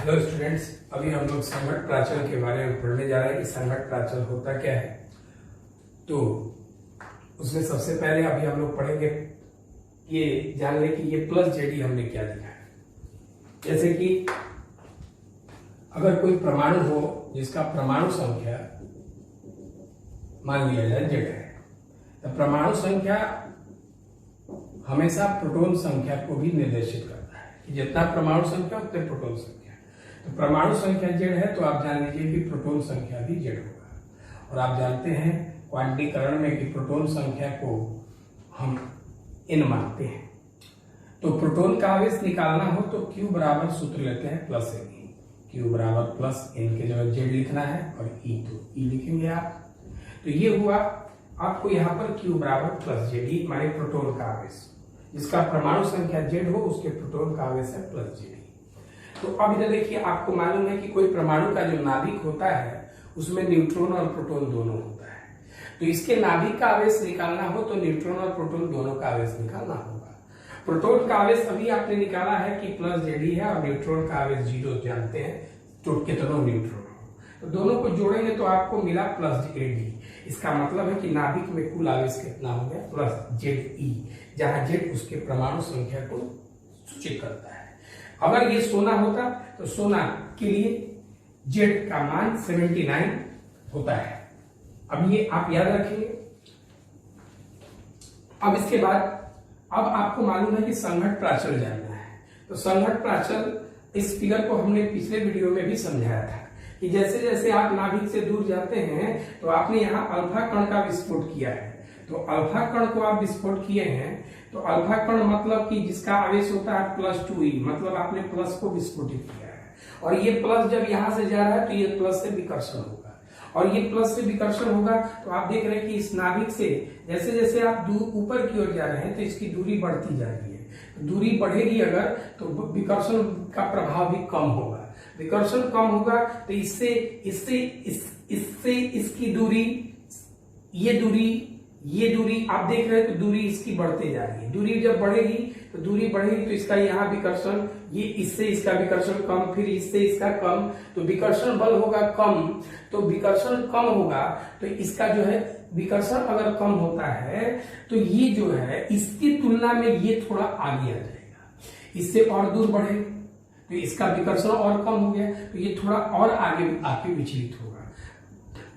Hello students, अभी हम लोग संघट प्राचल के बारे में पढ़ने जा रहे हैं कि संघट प्राचल होता क्या है। तो उसमें सबसे पहले अभी हम लोग पढ़ेंगे ये जान लें कि ये प्लस जेडी हमने क्या दिया है। जैसे कि अगर कोई परमाणु हो जिसका परमाणु संख्या मान लिया जाए जेड है, तो परमाणु संख्या हमेशा प्रोटॉन संख्या को भी निर्देशित करता है कि जितना परमाणु संख्या उतने प्रोटॉन संख्या। तो परमाणु संख्या जेड है तो आप जान लीजिए कि प्रोटॉन संख्या भी जेड होगा। और आप जानते हैं क्वांटीकरण में कि प्रोटॉन संख्या को हम n मानते हैं। तो प्रोटॉन का आवेश निकालना हो तो Q बराबर सूत्र लेते हैं प्लस n। Q बराबर प्लस n के जगह जेड लिखना है और E तो E लिखेंगे आप। तो ये हुआ आपको यहाँ पर Q बराबर प्लस जेड, ई माने प्रोटॉन का आवेश। जिसका परमाणु संख्या जेड हो उसके प्रोटॉन का आवेश है प्लस जेड। तो अब इधर देखिए, आपको मालूम है कि कोई परमाणु का जो नाभिक होता है उसमें न्यूट्रॉन और प्रोटॉन दोनों होता है। तो इसके नाभिक का आवेश निकालना हो तो न्यूट्रॉन और प्रोटॉन दोनों का आवेश निकालना होगा। प्रोटॉन का आवेश अभी आपने निकाला है कि प्लस जेडी है और न्यूट्रॉन का आवेश 0 जानते हैं तो कितनों न्यूट्रॉन हो। तो दोनों को जोड़ेंगे तो आपको मिला प्लस जेडी। इसका मतलब है कि नाभिक में कुल आवेश कितना हो गया प्लस जेड ई, जहां जेड उसके परमाणु संख्या को सूचित करता है। अगर ये सोना होता तो सोना के लिए जेड का मान 79 होता है। अब ये आप याद रखेंगे। अब इसके बाद अब आपको मालूम है कि संघट प्राचल जानना है। तो संघट प्राचल, इस फिगर को हमने पिछले वीडियो में भी समझाया था कि जैसे जैसे आप नाभिक से दूर जाते हैं तो आपने यहाँ अल्फा कण का विस्फोट किया है। तो अल्फा कण को आप विस्फोट किए हैं तो अल्फा कण मतलब कि जिसका आवेश होता है +2e, मतलब आपने प्लस को विस्फोटित किया है। और ये प्लस जब यहां से जा रहा है तो ये प्लस से विकर्षण होगा, और ये प्लस से विकर्षण होगा। तो आप देख रहे हैं कि इस नाभिक से जैसे जैसे आप दूर ऊपर की ओर जा रहे हैं तो इसकी दूरी बढ़ती जा रही है। तो दूरी बढ़ेगी अगर तो विकर्षण का प्रभाव भी कम होगा। विकर्षण कम होगा तो इससे इसकी दूरी, ये दूरी आप देख रहे हैं तो दूरी इसकी बढ़ते जा रही है। दूरी जब बढ़ेगी तो इसका यहाँ विकर्षण, ये इससे इसका विकर्षण कम, फिर इससे इसका कम, तो विकर्षण बल होगा कम। तो विकर्षण कम होगा तो इसका जो है विकर्षण अगर कम होता है तो ये जो है इसकी तुलना में ये थोड़ा आगे आ जाएगा। इससे और दूर बढ़े तो इसका विकर्षण और कम हो गया तो ये थोड़ा और आगे विचलित होगा।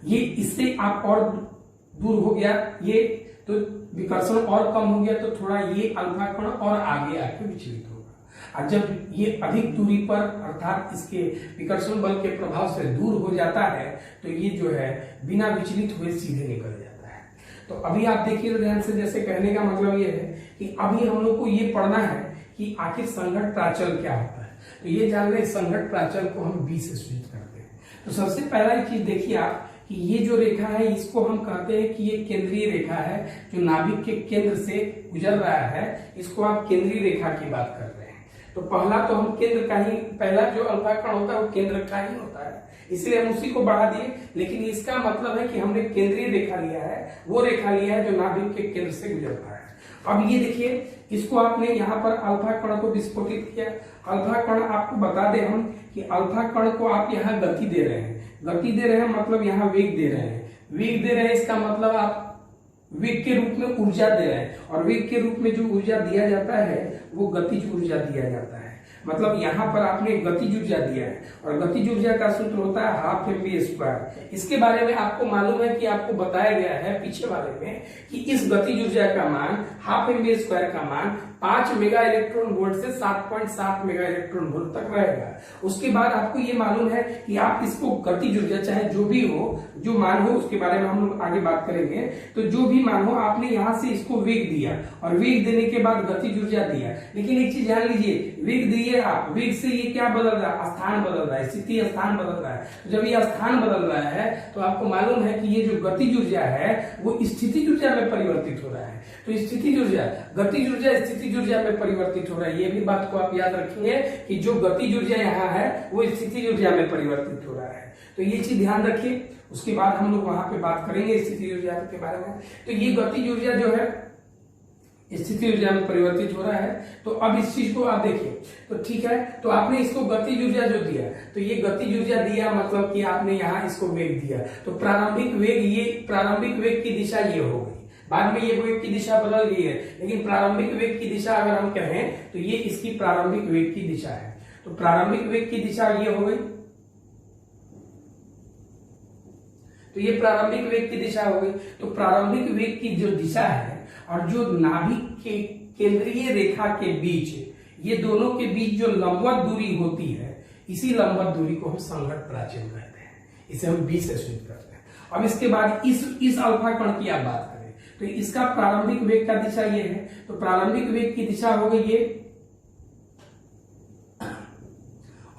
ये इससे आप और दूर हो गया ये, तो विकर्षण और कम हो गया तो थोड़ा ये अल्फा कण और आगे विचलित होगा। और जब ये अधिक दूरी पर अर्थात इसके विकर्षण बल के प्रभाव से दूर हो जाता है तो ये जो है बिना विचलित हुए सीधे निकल जाता है। तो अभी आप देखिए ध्यान से, जैसे कहने का मतलब ये है कि अभी हम लोग को ये पढ़ना है कि आखिर संघट प्राचल क्या होता है। तो ये जान लें, संघट प्राचल को हम बी से सूचित करते हैं। तो सबसे पहला चीज देखिए आप कि ये जो रेखा है इसको हम कहते हैं कि ये केंद्रीय रेखा है जो नाभिक के केंद्र से गुजर रहा है। इसको आप केंद्रीय रेखा की बात कर रहे हैं। तो पहला तो हम केंद्र का ही, पहला जो अल्फा कण होता है वो केंद्र का ही होता है, इसलिए हम उसी को बढ़ा दिए। लेकिन इसका मतलब है कि हमने केंद्रीय रेखा लिया है, वो रेखा लिया है जो नाभिक के केंद्र से गुजरता है। अब ये देखिए, इसको आपने यहाँ पर अल्फा कण को विस्फोटित किया। अल्फा कण, आपको बता दें हम कि अल्फा कण को आप यहाँ गति दे रहे हैं। गति दे रहे हैं मतलब यहाँ वेग दे रहे हैं। वेग दे रहे हैं इसका मतलब आप वेग के रूप में ऊर्जा दे रहे हैं, और वेग के रूप में जो ऊर्जा दिया जाता है वो गतिज ऊर्जा दिया जाता है। मतलब यहाँ पर आपने गतिज ऊर्जा दिया है, और गतिज ऊर्जा का सूत्र होता है ½ इसके बारे में आपको मालूम है कि आपको बताया गया है पीछे वाले में कि इस गतिज ऊर्जा का मान ½ का मान 5 मेगा इलेक्ट्रॉन वोल्ट से 7.7 मेगा इलेक्ट्रॉन वोल्ट तक रहेगा। उसके बाद आपको ये मालूम है कि आप इसको गतिज ऊर्जा चाहे जो भी हो, जो मान हो, उसके बारे में हम लोग आगे बात करेंगे। तो जो भी मान हो, आपने यहाँ से इसको वेग दिया और वेग देने के बाद गतिज ऊर्जा दिया। लेकिन एक चीज ध्यान लीजिए, वेग दिए आप, वेग से ये क्या बदल रहा है, स्थान बदल रहा है, स्थिति स्थान बदल रहा है। तो जब ये स्थान बदल रहा है तो आपको मालूम है कि ये जो गतिज ऊर्जा है वो स्थितिज ऊर्जा में परिवर्तित हो रहा है। तो स्थितिज ऊर्जा, गतिज ऊर्जा स्थितिज ऊर्जा में परिवर्तित हो रहा है। ये भी बात को आप याद रखेंगे कि जो गतिज ऊर्जा यहाँ है वो स्थितिज ऊर्जा में परिवर्तित हो रहा है। तो ये चीज ध्यान रखिए। उसके बाद हम लोग वहां पे बात करेंगे स्थितिज ऊर्जा के बारे में। तो ये गतिज ऊर्जा जो है स्थिति ऊर्जा में परिवर्तित हो रहा है। तो अब इस चीज को आप देखिए, तो ठीक है, तो आपने इसको गतिज ऊर्जा जो दिया, तो ये गतिज ऊर्जा दिया मतलब कि आपने यहाँ इसको वेग दिया, तो प्रारंभिक वेग, ये प्रारंभिक वेग की दिशा ये हो गई। बाद में ये वेग की दिशा बदल गई है, लेकिन प्रारंभिक वेग की दिशा अगर हम कहें तो ये इसकी प्रारंभिक वेग की दिशा है। तो प्रारंभिक वेग की दिशा ये हो गई, तो ये प्रारंभिक वेग की दिशा हो गई। तो प्रारंभिक वेग की जो दिशा है और जो नाभिक के केंद्रीय रेखा के बीच, ये दोनों के बीच जो लंबवत दूरी होती है, इसी लंबवत दूरी को हम संघट्ट प्राचीर कहते हैं। इसे हम बी से सूचित करते हैं। अब इसके बाद इस अल्फा कण की आप बात करें तो इसका प्रारंभिक वेग का दिशा ये है, तो प्रारंभिक वेग की दिशा हो गई ये,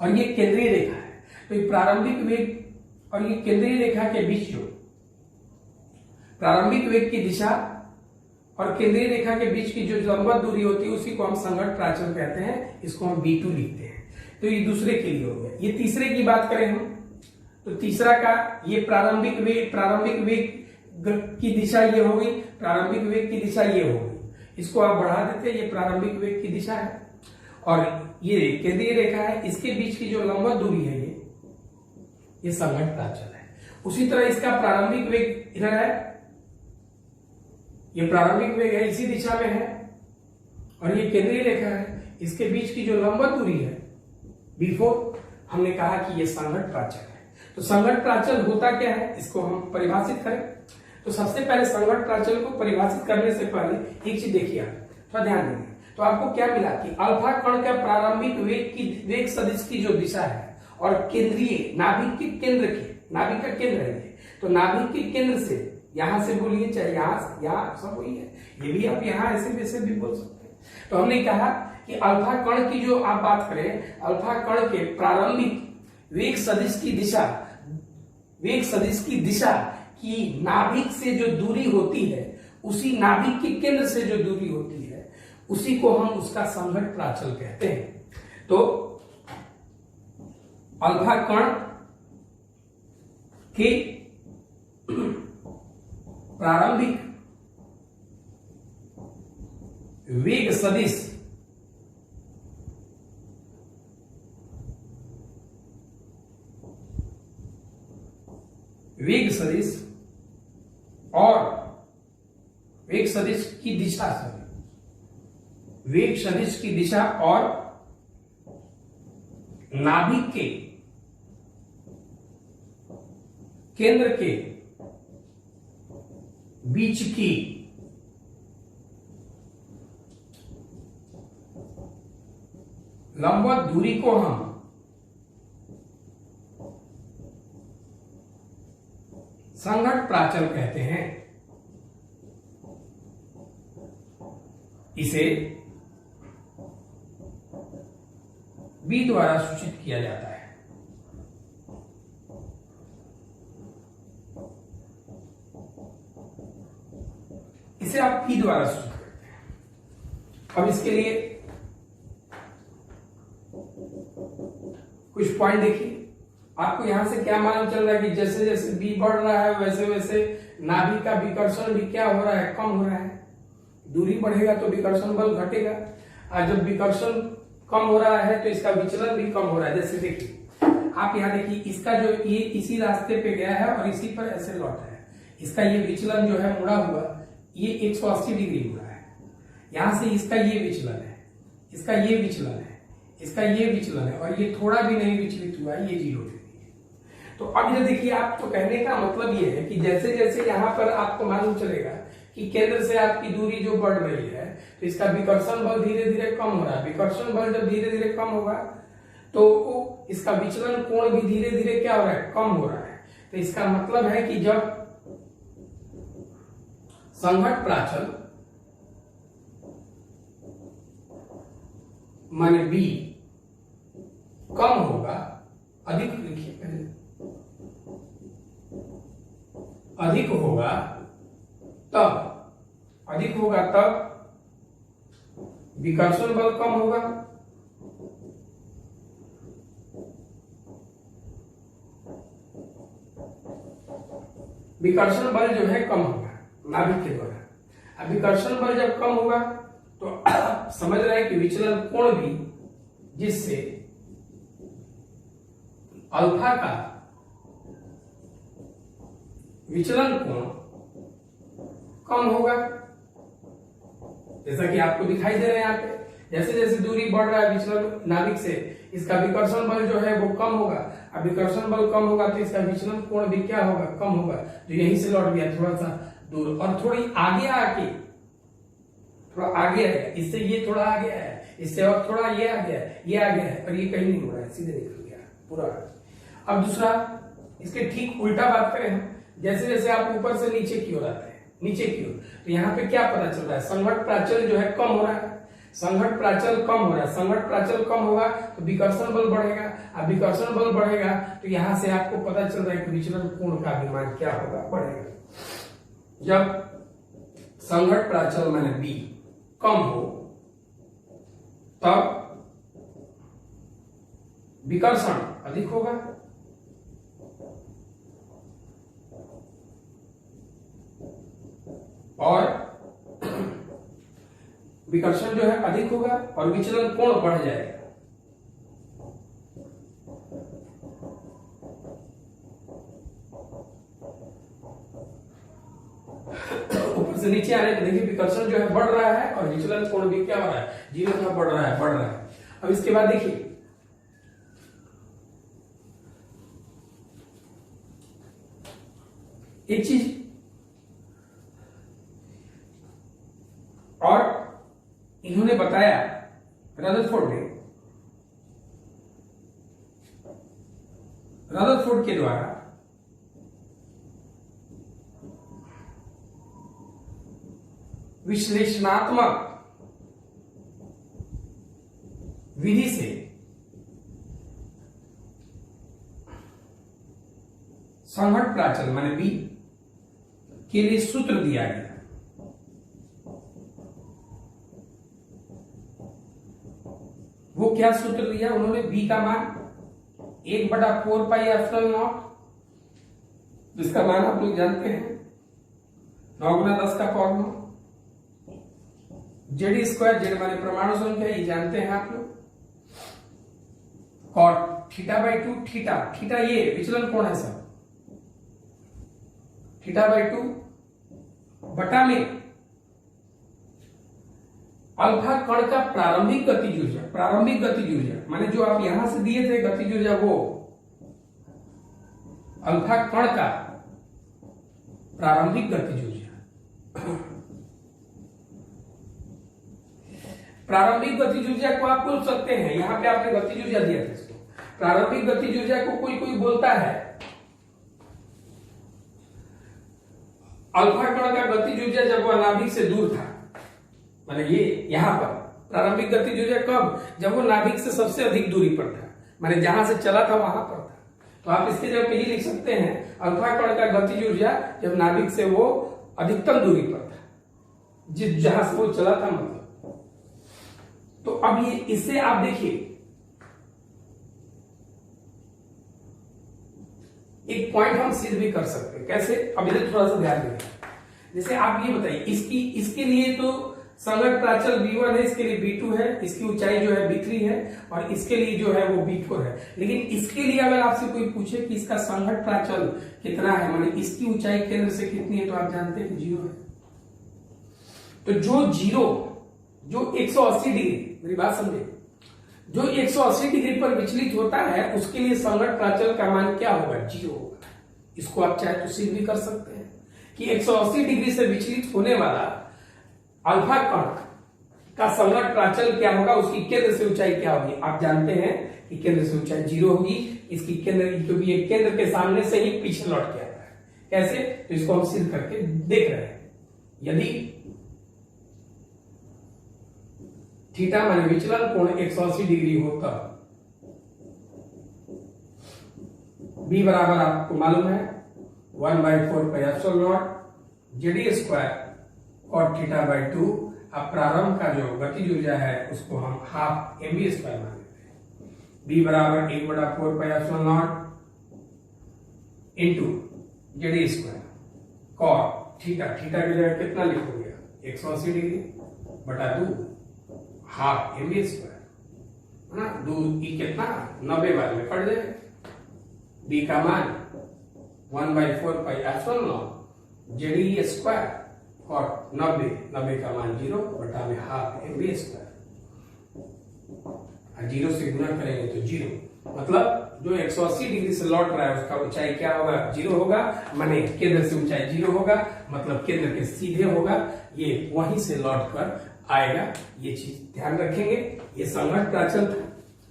और ये केंद्रीय रेखा है। तो ये प्रारंभिक वेग और ये केंद्रीय रेखा के बीच जो प्रारंभिक वेग की दिशा और केंद्रीय रेखा के बीच की जो लंबवत दूरी होती है उसी को हम संघट्ट प्राचल कहते हैं। इसको हम B2 लिखते हैं। तो ये दूसरे के लिए हो गया। ये तीसरे की बात करें हम, तो तीसरा का ये प्रारंभिक वेग की दिशा ये हो गई, प्रारंभिक वेग की दिशा ये हो गई। इसको आप बढ़ा देते हैं, ये प्रारंभिक वेग की दिशा है और ये केंद्रीय रेखा है, इसके बीच की जो लंबवत दूरी है ये संघट्ट प्राचल है। उसी तरह इसका प्रारंभिक वेग इधर है, ये प्रारंभिक वेग है इसी दिशा में है, और ये केंद्रीय रेखा है, इसके बीच की जो लंबवत दूरी है B4, हमने कहा कि ये संघट्ट प्राचल है। तो संघट्ट प्राचल होता क्या है, इसको हम परिभाषित करें। तो सबसे पहले संघट्ट प्राचल को परिभाषित करने से पहले एक चीज देखिए, आप थोड़ा ध्यान देंगे तो आपको क्या मिला कि अल्फा कण का प्रारंभिक वेग सदिश की जो दिशा है और केंद्रीय नाभिक के केंद्र के, नाभिक का केंद्र है ये, तो नाभिक के केंद्र से यहां से बोलिए चाहे यहाँ सब वही है, ये भी आप यहाँ ऐसे वैसे भी बोल सकते हैं। तो हमने कहा कि अल्फा कण की जो आप बात करें, अल्फा कण के प्रारंभिक वेग सदिश की दिशा की नाभिक से जो दूरी होती है, उसी नाभिक के केंद्र से जो दूरी होती है, उसी को हम उसका संघट्ट प्राचल कहते हैं। तो अल्फा कण के प्रारंभिक वेग सदिश और वेग सदिश की दिशा और नाभिक के केंद्र के बीच की लंबवत दूरी को हम संघट्ट प्राचल कहते हैं। इसे B द्वारा सूचित किया जाता है। इसे आप P द्वारा सूचित करते हैं। अब इसके लिए कुछ पॉइंट देखिए, आपको यहां से क्या मालूम चल रहा है कि जैसे जैसे B बढ़ रहा है वैसे वैसे नाभिक का विकर्षण भी क्या हो रहा है, कम हो रहा है। दूरी बढ़ेगा तो विकर्षण बल घटेगा, और जब विकर्षण कम हो रहा है तो इसका विचलन भी कम हो रहा है। जैसे देखिए, आप यहाँ देखिए, इसका जो ये इसी रास्ते पे गया है और इसी पर ऐसे लौटा है, इसका ये विचलन जो है मुड़ा हुआ, ये 180 डिग्री मुड़ा है। यहां से इसका ये विचलन है, इसका ये विचलन है, इसका ये विचलन है, और ये थोड़ा भी नहीं विचलित हुआ है, ये 0 डिग्री है। तो अब ये देखिए, आप तो कहने का मतलब ये है कि जैसे जैसे यहाँ पर आपको मालूम चलेगा कि केंद्र से आपकी दूरी जो बढ़ रही है, तो इसका विकर्षण बल धीरे धीरे कम हो रहा है। विकर्षण बल जब धीरे धीरे कम होगा तो इसका विचलन कोण भी धीरे धीरे क्या हो रहा है, कम हो रहा है। तो इसका मतलब है कि जब संघट्ट प्राचल माने B कम होगा, अधिक लिखिए पहले, अधिक होगा तब विकर्षण बल कम होगा, विकर्षण बल जो है कम होगा नाभिक के द्वारा। अब विकर्षण बल जब कम होगा समझ रहे हैं कि विचलन कोण भी जिससे अल्फा का विचलन कोण कम होगा, जैसा कि आपको दिखाई दे रहा है यहाँ पे। जैसे जैसे दूरी बढ़ रहा है विचलन नाभिक से, इसका विकर्षण बल जो है वो कम होगा। अब विकर्षण बल कम होगा तो इसका विचलन कोण भी क्या होगा, कम होगा। तो यहीं से लौट गया थोड़ा सा दूर और थोड़ी आगे आके, थोड़ा आगे है, इससे ये थोड़ा आगे है, इससे और थोड़ा ये आ गया, ये आ गया है, और ये कहीं नहीं हो रहा है, सीधे निकल गया पूरा। अब दूसरा, इसके ठीक उल्टा बात करें हम, जैसे जैसे आप ऊपर से नीचे की ओर आते हैं, नीचे की ओर, तो यहाँ पे क्या पता चल रहा है, संघट्ट प्राचल जो है कम हो रहा है, संघट्ट प्राचल कम हो रहा है। संघट्ट प्राचल कम होगा तो विकर्षण बल बढ़ेगा। अब विकर्षण बल बढ़ेगा तो यहां से आपको पता चल रहा है कि विचलन कोण का भी मान क्या होगा, बढ़ेगा। जब संघट्ट प्राचल माने बी कम हो तब विकर्षण अधिक होगा, और विकर्षण जो है अधिक होगा और विचलन कोण बढ़ जाएगा। ऊपर से नीचे आने पर देखिए विकर्षण जो है बढ़ रहा है और विचलन कोण भी क्या हो रहा है, 0 का बढ़ रहा है, बढ़ रहा है। अब इसके बाद देखिए एक चीज और इन्होंने बताया, रदरफोर्ड के द्वारा विश्लेषणात्मक विधि से संघट्ट प्राचल माने बी के लिए सूत्र दिया गया। वो क्या सूत्र दिया उन्होंने, बी का मान 1/4πε0, जिसका मान आप लोग जानते हैं 9×10 का पावर 9। जेड स्क्वायर, जेड माने परमाणु संख्या, ये जानते हैं आप लोग। कॉट θ/2, थीटा ये विचलन कोण है सब, θ/2 बटा में अल्फा कण का प्रारंभिक गतिज ऊर्जा, प्रारंभिक गतिज ऊर्जा माने जो आप यहां से दिए थे गतिज ऊर्जा, वो अल्फा कण का प्रारंभिक गतिज ऊर्जा। प्रारंभिक गतिज ऊर्जा को आप बोल सकते हैं, यहां पे आपने गतिज ऊर्जा दिया था इसको, प्रारंभिक गतिज ऊर्जा को कोई कोई बोलता है अल्फा कण का गतिज ऊर्जा जब वह नाभिक से दूर था, माने ये यहां पर प्रारंभिक गतिज ऊर्जा कब, जब वो नाभिक से सबसे अधिक दूरी पर था, माने जहां से चला था वहां पर था। तो आप इसके जगह पे ही लिख सकते हैं अल्फा कण का गतिज ऊर्जा जब नाभिक से वो अधिकतम दूरी पर था, जिस जहां से वो चला था मतलब। तो अब ये इससे आप देखिए एक पॉइंट हम सिद्ध भी कर सकते हैं, कैसे, अब इधर थोड़ा सा ध्यान दें। जैसे आप ये बताइए, इसके लिए तो संघट्ट प्राचल B1 है, इसके लिए B2 है, इसकी ऊंचाई जो है B3 है, और इसके लिए जो है वो B4 है। लेकिन इसके लिए अगर आपसे कोई पूछे कि इसका संघट्ट प्राचल कितना है, माने इसकी ऊंचाई केंद्र से कितनी है, तो आप जानते हैं कि 0 है। तो जो 180 डिग्री, मेरी बात समझे, जो 180 डिग्री पर विचलित होता है उसके लिए संघट्ट प्राचल का मान क्या होगा, 0 होगा। इसको आप चाहे तो सिद्ध भी कर सकते हैं कि 180 डिग्री से विचलित होने वाला अल्फा कण का संघट्ट प्राचल क्या होगा, उसकी केंद्र से ऊंचाई क्या होगी। आप जानते हैं कि केंद्र से ऊंचाई 0 होगी, इसकी केंद्र, क्योंकि ये केंद्र के सामने से ही पीछे लौट के आता है। कैसे, तो इसको हम सिद्ध करके देख रहे हैं। यदि थीटा माने विचलन कोण 180 डिग्री हो तब B बराबर आपको मालूम है 1/4πε0 जेडी स्क्वायर और θ/2। अब प्रारंभ का जो गतिज ऊर्जा है उसको हम हाफ mv स्क्वायर मान लेते हैं। B बराबर 1/4πε0 into JD square cot theta, theta की जगह कितना लिखोगे 180 डिग्री बटा 2, हाफ एम वी स्क्वायर है ना, दूरी कितना 90 बार में कट जाएगा। बी का मान 1/4 pi epsilon not JD square और 90 का मान 0 बटा में हाफ एम वी स्क्वायर। 0 से गुना करेंगे तो 0, मतलब जो 180 डिग्री से लौट रहा है उसका ऊंचाई क्या होगा 0 होगा, माने केंद्र से ऊंचाई 0 होगा, मतलब केंद्र के सीधे होगा, ये वहीं से लौट कर आएगा। ये चीज ध्यान रखेंगे। ये संघट्ट प्राचल था।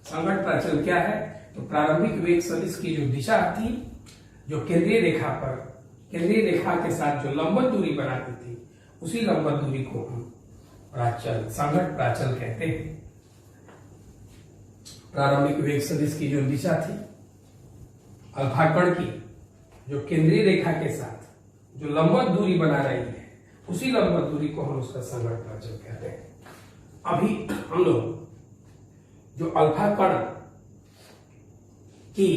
संघट्ट प्राचल क्या है, तो प्रारंभिक वेग सदिश की जो दिशा थी, जो केंद्रीय रेखा पर, केंद्रीय रेखा के साथ जो लंबवत दूरी बनाती थी, उसी लंबवत दूरी को हम प्राचल, संघट्ट प्राचल कहते हैं। प्रारंभिक वेग सदिश की जो दिशा थी अल्फा कण की, जो केंद्रीय रेखा के साथ जो लंबवत दूरी बना रही है, उसी लंबवत दूरी को हम उसका संघट्ट प्राचल कहते हैं। अभी हम लोग जो अल्फा कण की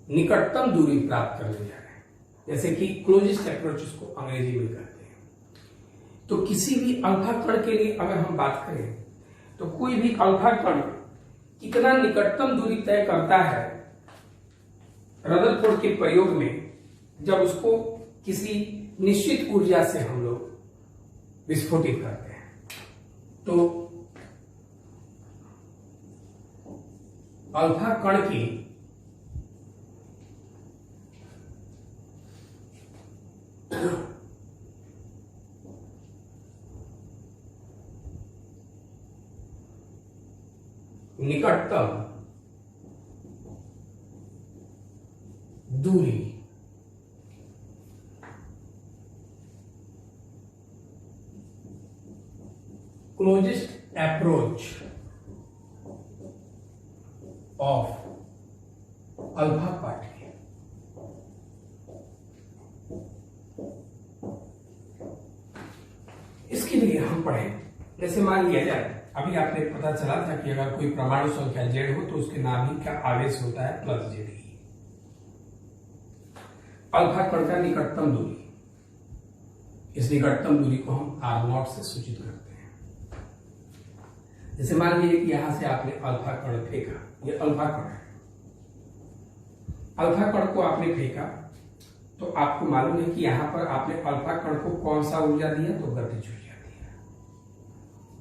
निकटतम दूरी प्राप्त करने जा रहे हैं, जैसे कि क्लोजेस्ट अप्रोच इसको अंग्रेजी में कहते हैं। तो किसी भी अल्फा कण के लिए अगर हम बात करें तो कोई भी अल्फा कण कितना निकटतम दूरी तय करता है रदरफोर्ड के प्रयोग में, जब उसको किसी निश्चित ऊर्जा से हम लोग विस्फोटित करते हैं। तो अल्फा कण की निकटतम दूरी closest approach of alpha particle, इसके लिए हम पढ़े, जैसे मान लिया जाए अभी आपने पता चला था कि अगर कोई परमाणु संख्या Z हो तो उसके नाभिक का आवेश होता है +Z। अल्फा कण का निकटतम दूरी, इस निकटतम दूरी को हम R0 से सूचित करते हैं। जैसे मान लीजिए कि यहां से आपने अल्फा कण फेंका, ये अल्फा कण है, अल्फा कण को आपने फेंका तो आपको मालूम है कि यहां पर आपने अल्फा कण को कौन सा ऊर्जा दिया, तो गतिज ऊर्जा दिया।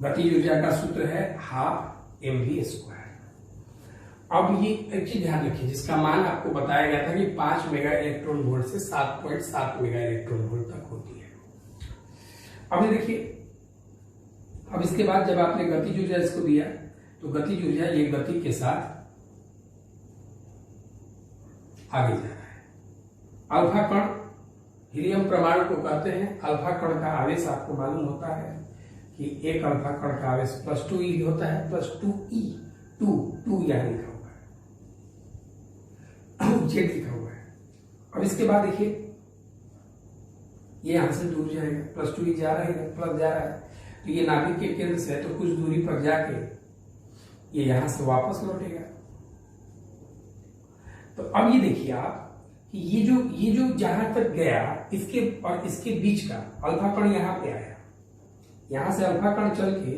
गतिज ऊर्जा का सूत्र है हाफ एम वी स्क्वायर। अब ये एक चीज ध्यान रखिए, जिसका मान आपको बताया गया था कि 5 मेगा इलेक्ट्रॉन वोल्ट से 7.7 मेगा इलेक्ट्रॉन वोल्ट तक होती है। अब देखिए, अब इसके बाद जब आपने गतिज ऊर्जा इसको दिया तो गतिज ऊर्जा ये गति के साथ आगे जा रहा है। अल्फा कण हीलियम परमाणु को कहते हैं। अल्फा कण का आवेश आपको मालूम होता है कि एक अल्फा कण का आवेश +2e होता है, +2e, 2 यहां लिखा हुआ है, Z लिखा हुआ है। अब इसके बाद देखिए ये यहां से दूर जाएगा, +2e जा रहा है, प्लस जा रहा है, तो ये नाभिक के केंद्र से तो कुछ दूरी पर जाके ये यहां से वापस लौटेगा। तो अब ये देखिए आप कि ये जो जहां तक गया, इसके और इसके बीच का अल्फा कण यहां पे आया, यहां से अल्फा कण चल के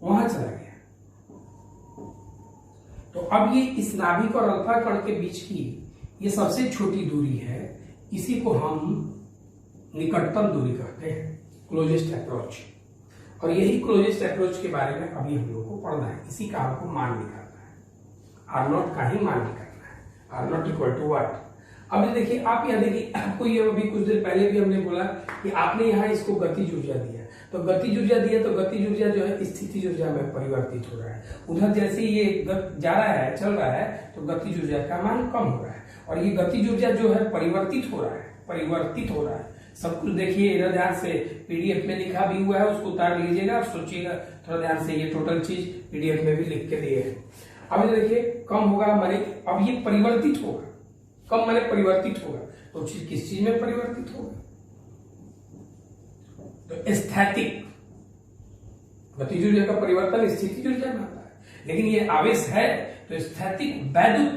वहां चला गया। तो अब ये इस नाभिक और अल्फा कण के बीच की ये सबसे छोटी दूरी है, इसी को हम निकटतम दूरी कहते हैं, क्लोजेस्ट अप्रोच। और यही क्लोजेस्ट अप्रोच के बारे में अभी हम लोग को पढ़ना है। इसी का हमको मान निकालना है, R0 का ही मान निकालना है। R0 equal to what? अब ये देखिए, आप यहाँ देखिए, आपको ये अभी कुछ देर पहले भी हमने बोला कि आपने यहाँ इसको गतिज ऊर्जा दिया, तो गतिज ऊर्जा दिया तो गतिज ऊर्जा जो है स्थितिज ऊर्जा में परिवर्तित हो रहा है। उधर जैसे ये जा रहा है, चल रहा है, तो गतिज ऊर्जा का मान कम हो रहा है, और ये गतिज ऊर्जा जो है परिवर्तित हो रहा है, परिवर्तित हो रहा है। सब कुछ देखिए इधर ध्यान से, पीडीएफ में लिखा भी हुआ है, उसको उतार लीजिएगा और सोचिएगा थोड़ा ध्यान से, ये टोटल चीज पीडीएफ में भी लिख के दिए है। अब ये देखिए कम होगा माने अब ये परिवर्तित होगा, कम माने परिवर्तित होगा, तो चीज किस चीज में परिवर्तित होगा? तो स्थैतिक गतिज ऊर्जा का परिवर्तन स्थितिज ऊर्जा में आता है, लेकिन ये आवेश है तो स्थैतिक वैद्युत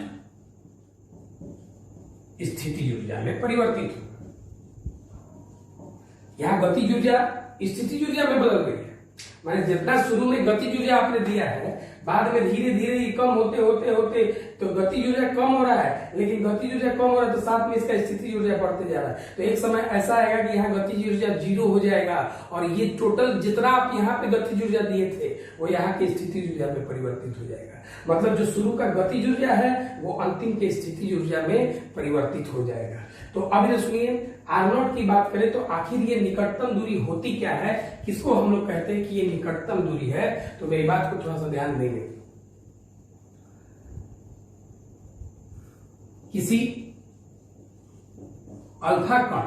स्थितिज ऊर्जा में परिवर्तित होगा। यहां गतिज ऊर्जा स्थितिज ऊर्जा में बदल गई है, मैंने जितना शुरू में गतिज ऊर्जा आपने दिया है, बाद में धीरे धीरे ये कम होते होते होते तो गतिज ऊर्जा कम हो रहा है, लेकिन गतिज ऊर्जा कम हो रहा है तो साथ में इसका स्थितिज ऊर्जा बढ़ते जा रहा है। तो एक समय ऐसा आएगा कि यहाँ गतिज ऊर्जा 0 हो जाएगा और ये टोटल जितना आप यहाँ पे गतिज ऊर्जा दिए थे वो यहाँ के स्थितिज ऊर्जा में परिवर्तित हो जाएगा। मतलब जो शुरू का गतिज ऊर्जा है वो अंतिम के स्थितिज ऊर्जा में परिवर्तित हो जाएगा। तो अब ये सुनिए, R0 की बात करें तो आखिर ये निकटतम दूरी होती क्या है, किसको हम लोग कहते हैं कि ये निकटतम दूरी है। तो मेरी बात को थोड़ा सा ध्यान देंगे। किसी अल्फा कण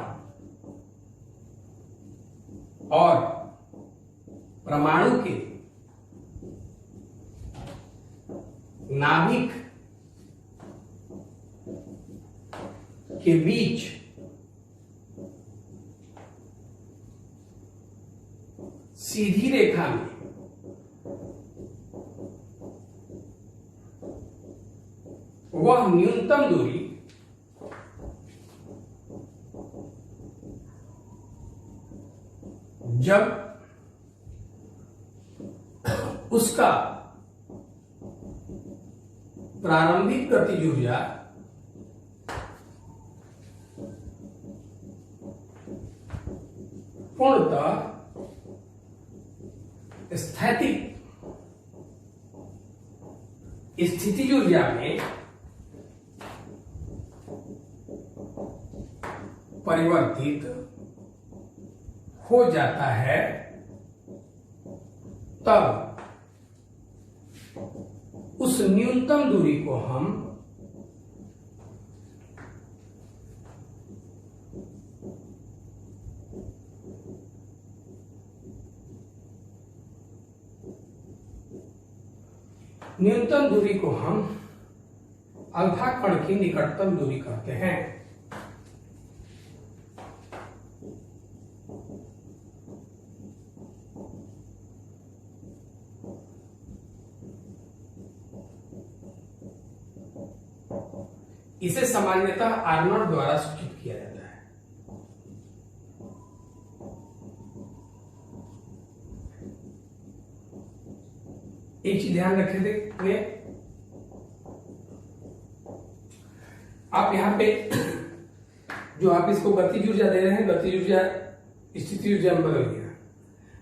और परमाणु के नाभिक के बीच सीधी रेखा में वह न्यूनतम दूरी जब उसका प्रारंभिक गतिज ऊर्जा पूर्णतः स्थैतिक स्थितिज ऊर्जा में परिवर्तित हो जाता है, तब उस न्यूनतम दूरी को हम अल्फा कण की निकटतम दूरी कहते हैं। इसे सामान्यतः R0 द्वारा सूचित किया जाता है। एक चीज ध्यान रखे थे, आप यहां पे जो आप इसको गतिज ऊर्जा दे रहे हैं, गतिज ऊर्जा स्थिति ऊर्जा में बदल गया।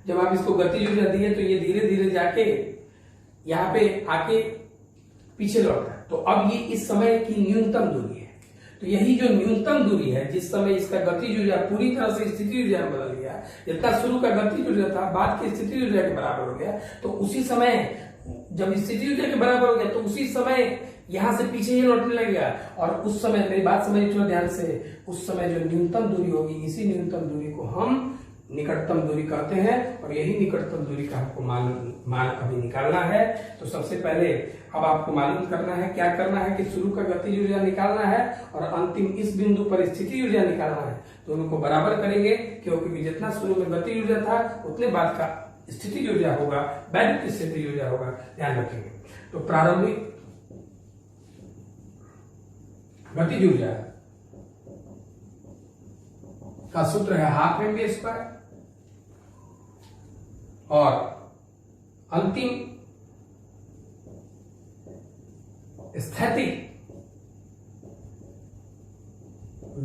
जब आप इसको गतिज ऊर्जा दिए तो ये धीरे धीरे जाके यहां पे आके पीछे लौटा। तो अब ये इस समय की न्यूनतम दूरी है। तो यही जो न्यूनतम दूरी है, जिस समय इसका गतिज ऊर्जा पूरी तरह से स्थिति ऊर्जा में बदल गया, जितना शुरू का गतिज ऊर्जा था बाद की स्थिति ऊर्जा के बराबर हो गया, तो उसी समय जब स्थिति ऊर्जा के बराबर हो गया तो उसी समय यहां से पीछे ही लौटने लगेगा। और उस समय, मेरी बात समझिए थोड़ा ध्यान से, उस समय जो न्यूनतम दूरी होगी, इसी न्यूनतम दूरी को हम निकटतम दूरी कहते हैं। और यही निकटतम दूरी का आपको मान अभी निकालना है। तो सबसे पहले अब आपको मालूम करना है, क्या करना है कि शुरू का गतिज ऊर्जा निकालना है और अंतिम इस बिंदु पर स्थिति ऊर्जा निकालना है। दोनों को बराबर करेंगे, क्योंकि जितना शुरू में गतिज ऊर्जा था उतने बाद का स्थिति ऊर्जा होगा, वैद्युत स्थिति ऊर्जा होगा, ध्यान रखेंगे। तो प्रारंभिक गतिज ऊर्जा का सूत्र है हाफ एम वी स्क्वायर और अंतिम स्थैतिक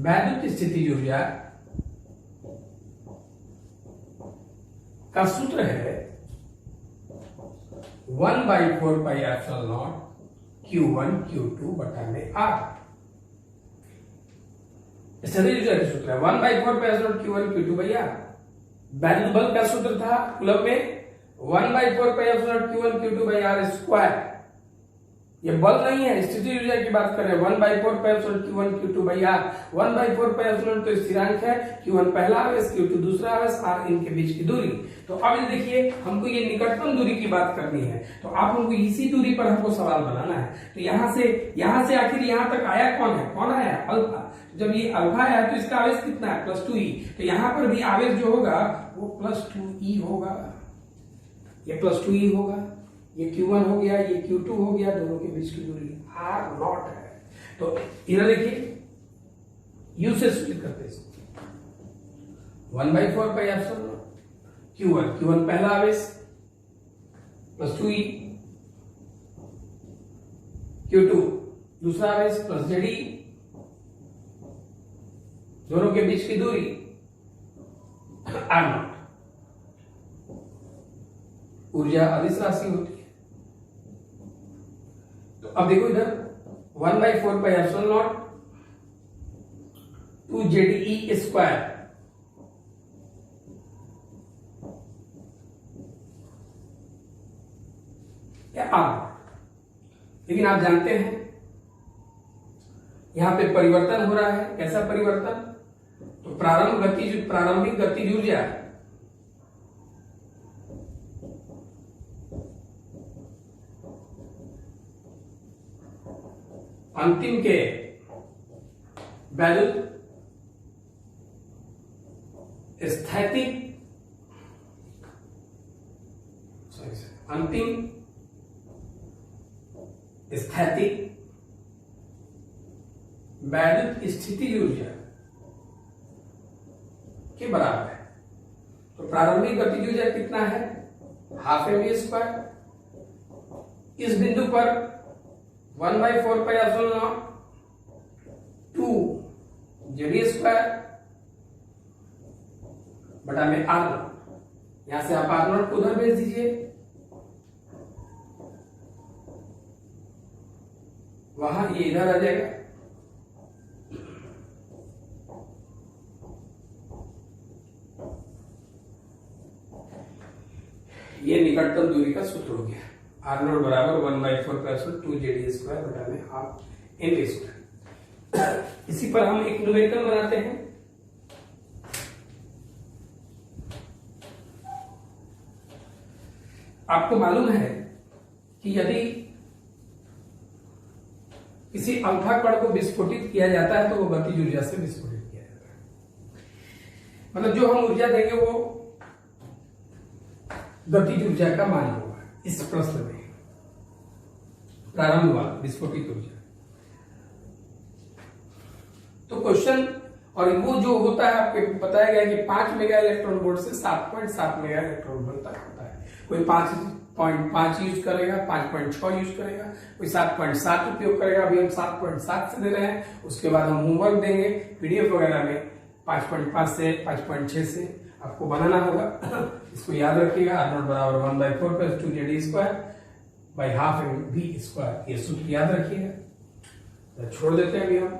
वैद्युत स्थितिज ऊर्जा का सूत्र है 1/4πε0 Q1 Q2 बटा में R। स्थैतिज ऊर्जा का सूत्र है 1/4πε0 Q1 Q2 by R। वैद्युत बल का सूत्र था कूलम में 1/4πε0 Q1 Q2 by R square. ये बल नहीं है, स्थिति ऊर्जा की बात कर रहे हैं। 1/4πε0 Q1 Q2 by R। 1/4πε0 तो स्थिरांक है, Q1 पहला आवेश, Q2 दूसरा आवेश, R इनके बीच की दूरी। तो अब ये देखिए, हमको ये निकटतम दूरी की बात करनी है, तो आप हमको इसी दूरी पर हमको सवाल बनाना है। तो यहां से आखिर यहां तक आया कौन है, कौन आया, अल्फा। जब ये अल्फा आया तो इसका आवेश कितना है, +2e। तो यहां पर भी आवेश जो होगा वो +2e होगा, ये +2e होगा, ये Q1 हो गया, ये Q2 हो गया, दोनों के बीच की दूरी R0 है। तो इधर देखिए, U से सूचित करते हैं 1/4πε0 Q1 पहला आवेश प्लस 2E, Q2 दूसरा आवेश प्लस ZE, दोनों के बीच की दूरी R0। ऊर्जा अदिश राशि होती है। तो अब देखो इधर 1/4 pi epsilon not 2ZE square या R। लेकिन आप जानते हैं यहां पे परिवर्तन हो रहा है। कैसा परिवर्तन? तो प्रारंभिक गतिज ऊर्जा अंतिम के वैद्युत स्थैतिक अंतिम स्थैतिक वैद्युत स्थितिज ऊर्जा के बराबर है। तो प्रारंभिक गतिज ऊर्जा कितना है? Half mv²। इस बिंदु पर 1/4 पाई एप्सिलॉन नॉट 2ZE² बटा में R0। यहां से आप R0 को उधर भेज दीजिए, वहां ये इधर आ जाएगा। ये निकटतम दूरी का सूत्र हो गया। R0 बराबर 1/4 प्लस 2ZE² बटा में हाफ mv²। इसी पर हम एक न्यूमेरिकल बनाते हैं। आपको मालूम है कि यदि किसी अल्फा कण को विस्फोटित किया जाता है तो वो गतिज ऊर्जा से विस्फोटित किया जाता है। मतलब जो हम ऊर्जा देंगे वो गतिज ऊर्जा का मान होगा। इस प्रश्न में प्रारंभ वाला विस्फोटित ऊर्जा। तो क्वेश्चन और वो जो होता है आपको बताया गया कि 5 मेगा इलेक्ट्रॉन वोल्ट से 7.7 मेगा इलेक्ट्रॉन वोल्ट तक होता है। कोई 5.5 यूज करेगा, 5.6 यूज करेगा, कोई 7.7 उपयोग करेगा। अभी हम 7.7 से दे रहे हैं, उसके बाद हम होमवर्क देंगे पीडीएफ वगैरह में 5.5 से 5.6 से आपको बनाना होगा। इसको याद रखिएगा। R0 बराबर 1/4 plus 2ZE² by half mv²। ये सूत्र याद रखिएगा। छोड़ देते हैं अभी हम।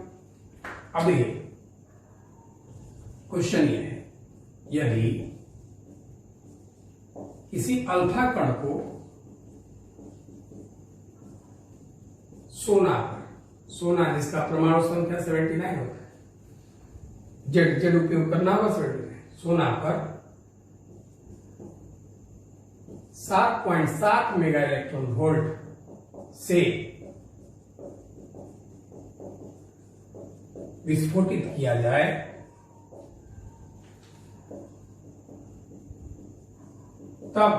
अब देखिए क्वेश्चन ये है, यदि किसी अल्फा कण को सोना जिसका परमाणु संख्या 79 होता है, जेड उपयोग करना होगा 79, सोना पर 7.7 मेगा इलेक्ट्रॉन वोल्ट से विस्फोटित किया जाए तब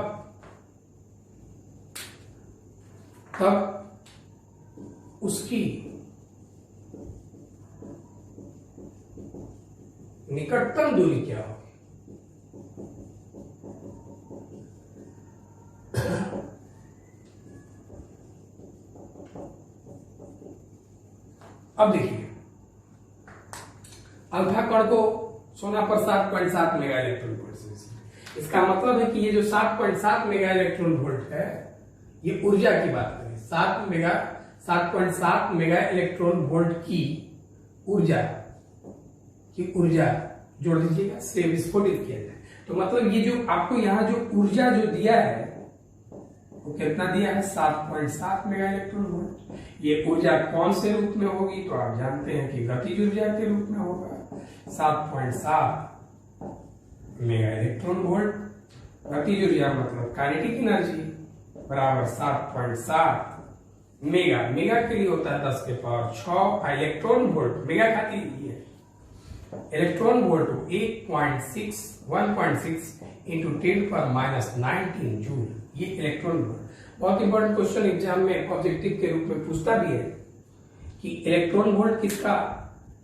उसकी निकटतम दूरी क्या होगी? अब देखिए अल्फा कण को सोना पर 7.7 मेगा इलेक्ट्रॉन वोल्ट से, इसका मतलब है कि ये जो 7.7 मेगा इलेक्ट्रॉन वोल्ट है, ये ऊर्जा की बात करें, 7.7 मेगा इलेक्ट्रॉन वोल्ट की ऊर्जा जोड़ दीजिएगा से विस्फोटित किया जाए। तो मतलब ये जो आपको यहाँ जो ऊर्जा जो दिया है वो कितना दिया है? 7.7 मेगा इलेक्ट्रॉन वोल्ट। ये ऊर्जा कौन से रूप में होगी? तो आप जानते हैं कि गतिज ऊर्जा के रूप में होगा। 7.7 मेगा इलेक्ट्रॉन वोल्ट गतिज ऊर्जा मतलब काइनेटिक एनर्जी बराबर 7.7 मेगा के लिए होता है 10 के पावर 6 इलेक्ट्रॉन वोल्ट। मेगा खाती है इलेक्ट्रॉन वोल्ट 1.6 इंटू 10⁻⁻19 जूल। ये इलेक्ट्रॉन वोल्ट बहुत इंपॉर्टेंट क्वेश्चन एग्जाम में ऑब्जेक्टिव के रूप में पूछता भी है कि इलेक्ट्रॉन वोल्ट किसका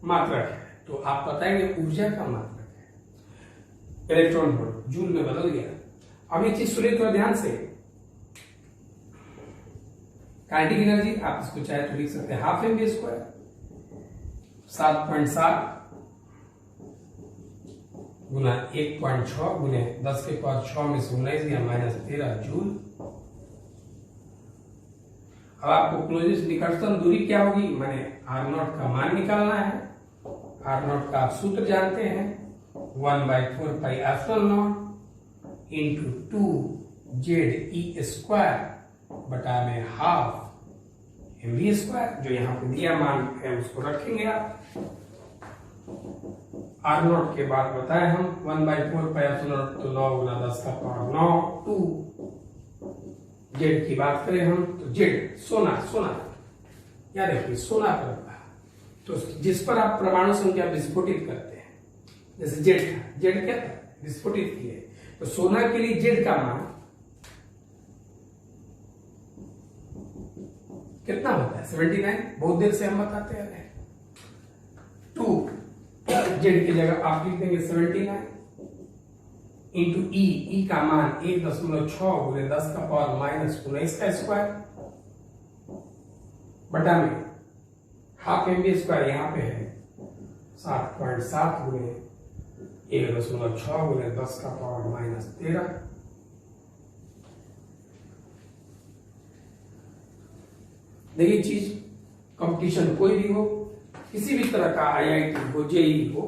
मात्रक है? तो आप बताएंगे ऊर्जा का मात्रक है। इलेक्ट्रॉन वोल्ट जूल में बदल गया। अब ये चीज सुनिए थोड़ा ध्यान से। काइनेटिक एनर्जी आप इसको चाहे तो लिख सकते हैं हाफ mv स्क्वायर, 7.7 गुना 1.6 गुने 10 के पावर 6 में से 19 या -13 जूल। अब आपको क्लोजेस्ट निकटतम दूरी क्या होगी, मैंने R0 का मान निकालना है। R0 का आप सूत्र जानते हैं, 1/4 pi epsilon into 2ZE square बटा में हाफ mv स्क्वायर। जो यहाँ पे दिया मान है उसको रखेंगे आप। R0 के बाद बताए हम 1/4 पाई एप्सिलॉन, तो 9 गुना 10 का पावर 9, 2 जेड की बात करें हम तो जेड सोना, सोना याद रखिए सोना पर होगा, तो जिस पर आप परमाणु संख्या विस्फोटित करते हैं, जैसे जेड था, जेड क्या था, विस्फोटित किए, तो सोना के लिए जेड का मान कितना होता है 79। बहुत देर से हम बताते आ रहे हैं। 2 जेड की जगह आप लिख देंगे 79 इंटू ई का मान 1.6 गुने 10 का पावर -19 का स्क्वायर बटा में हाफ mv स्क्वायर यहाँ पे है 7.7 गुने 1.6 गुने 10 का पावर -13। देखिए चीज, कंपटीशन कोई भी हो, किसी भी तरह का IIT हो, जेई हो,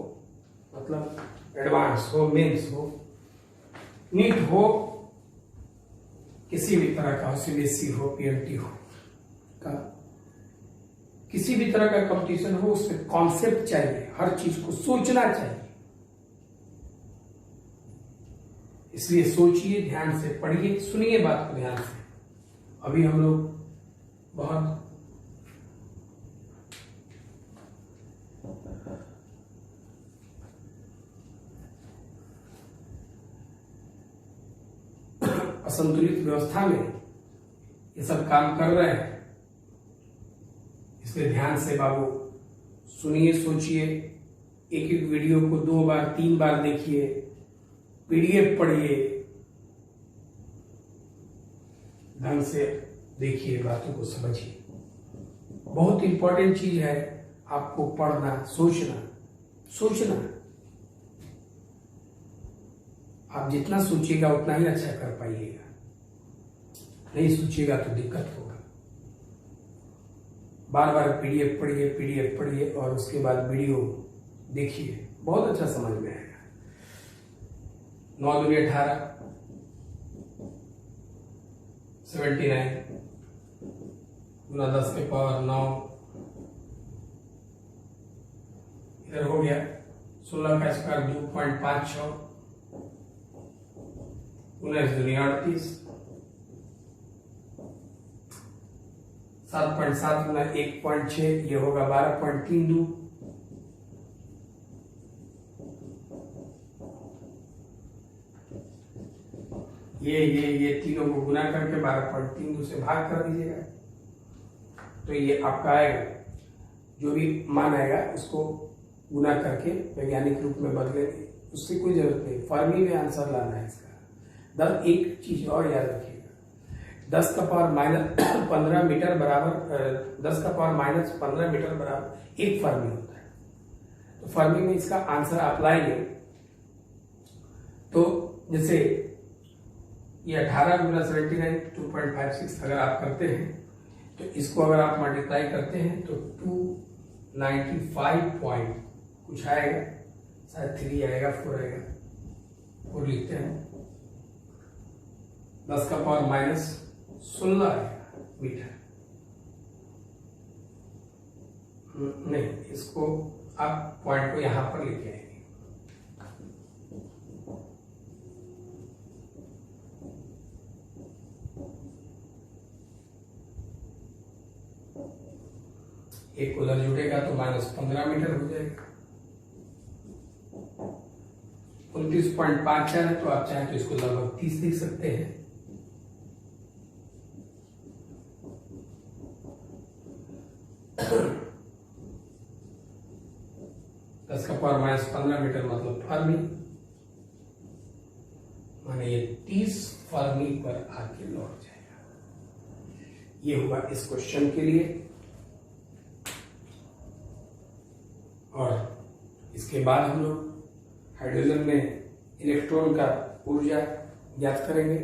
मतलब एडवांस हो, मेंस हो, नीट हो, किसी भी तरह का सीबीएसई हो, पीएमटी हो, का किसी भी तरह का कंपटीशन हो, उसमें कॉन्सेप्ट चाहिए, हर चीज को सोचना चाहिए। इसलिए सोचिए, ध्यान से पढ़िए, सुनिए बात को ध्यान से। अभी हम लोग बहुत असंतुलित व्यवस्था में ये सब काम कर रहे हैं, इसलिए ध्यान से बाबू सुनिए, सोचिए, एक एक वीडियो को 2 बार 3 बार देखिए, पीडीएफ पढ़िए, ढंग से देखिए, बातों को समझिए। बहुत इंपॉर्टेंट चीज है आपको पढ़ना, सोचना। सोचना आप जितना सोचिएगा उतना ही अच्छा कर पाइएगा, नहीं सोचिएगा तो दिक्कत होगा। बार बार पीडीएफ पढ़िए, पीडीएफ पढ़िए और उसके बाद वीडियो देखिए, बहुत अच्छा समझ में आएगा। 9 दूनी 18, 79 गुना 10 के पावर 9, इधर हो गया 16 का स्क्वायर 2.56 19 दूनी 38, 7.7 गुना 1.6 ये होगा 12.32, ये तीनों को गुना करके 12.32 से भाग कर दीजिएगा, तो ये आपका आएगा। जो भी मान आएगा उसको गुना करके वैज्ञानिक रूप में बदलेंगे, उससे कोई जरूरत नहीं, फर्मी में आंसर लाना है इसका। 10 एक चीज और याद रखिएगा, 10 का पावर -15 मीटर बराबर 10 का पावर -15 मीटर बराबर 1 फर्मी होता है। तो फर्मी में इसका आंसर आप लाएंगे तो जैसे ये 18 गुना 79 2.56 अगर आप करते हैं तो इसको अगर आप मल्टीप्लाई करते हैं तो 295 पॉइंट कुछ आएगा, शायद 3 आएगा 4 आएगा, 4 लिखते हैं, 10 का पावर -16 आएगा मीटर। नहीं, इसको आप पॉइंट को यहां पर लेके आएंगे। एक उधर जुड़ेगा तो -15 मीटर हो जाएगा। 29.54 है, तो आप चाहें तो इसको लगभग 30 लिख सकते हैं। -10 का पावर -15 मीटर मतलब फर्मी, माने ये 30 फर्मी पर आके लौट जाएगा। ये होगा इस क्वेश्चन के लिए। और इसके बाद हम लोग हाइड्रोजन में इलेक्ट्रॉन का ऊर्जा ज्ञात करेंगे।